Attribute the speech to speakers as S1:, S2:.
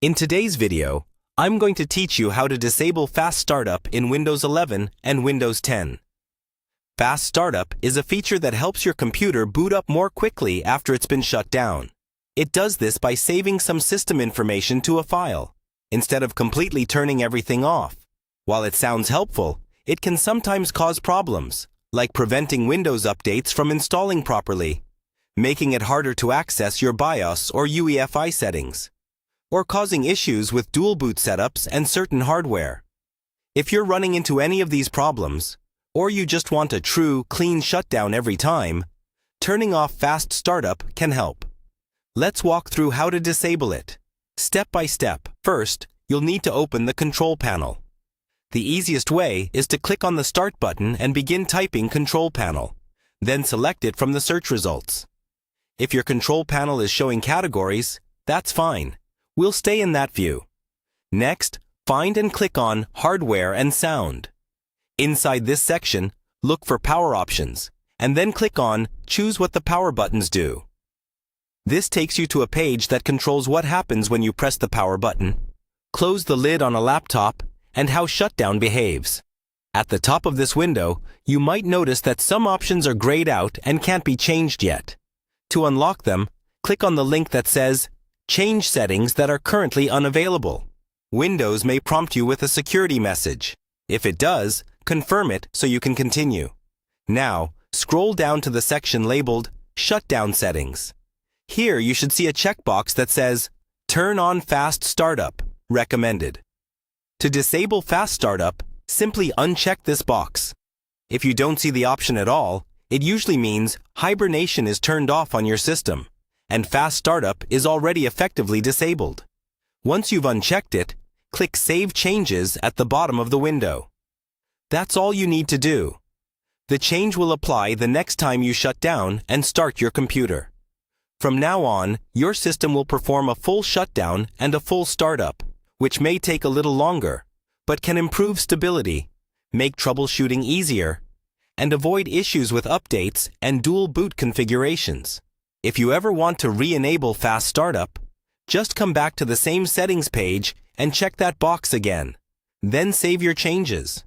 S1: In today's video, I'm going to teach you how to disable Fast Startup in Windows 11 and Windows 10. Fast Startup is a feature that helps your computer boot up more quickly after it's been shut down. It does this by saving some system information to a file, instead of completely turning everything off. While it sounds helpful, it can sometimes cause problems, like preventing Windows updates from installing properly, making it harder to access your BIOS or UEFI settings, or causing issues with dual boot setups and certain hardware. If you're running into any of these problems, or you just want a true, clean shutdown every time, turning off Fast Startup can help. Let's walk through how to disable it, step by step. First, you'll need to open the Control Panel. The easiest way is to click on the Start button and begin typing Control Panel, then select it from the search results. If your Control Panel is showing categories, that's fine. We'll stay in that view. Next, find and click on Hardware and Sound. Inside this section, look for Power Options, and then click on Choose what the power buttons do. This takes you to a page that controls what happens when you press the power button, close the lid on a laptop, and how shutdown behaves. At the top of this window, you might notice that some options are grayed out and can't be changed yet. To unlock them, click on the link that says Change settings that are currently unavailable. Windows may prompt you with a security message. If it does, confirm it so you can continue. Now, scroll down to the section labeled Shutdown Settings. Here you should see a checkbox that says Turn on Fast Startup, recommended. To disable Fast Startup, simply uncheck this box. If you don't see the option at all, it usually means hibernation is turned off on your system, and Fast Startup is already effectively disabled. Once you've unchecked it, click Save Changes at the bottom of the window. That's all you need to do. The change will apply the next time you shut down and start your computer. From now on, your system will perform a full shutdown and a full startup, which may take a little longer, but can improve stability, make troubleshooting easier, and avoid issues with updates and dual boot configurations. If you ever want to re-enable Fast Startup, just come back to the same settings page and check that box again. Then save your changes.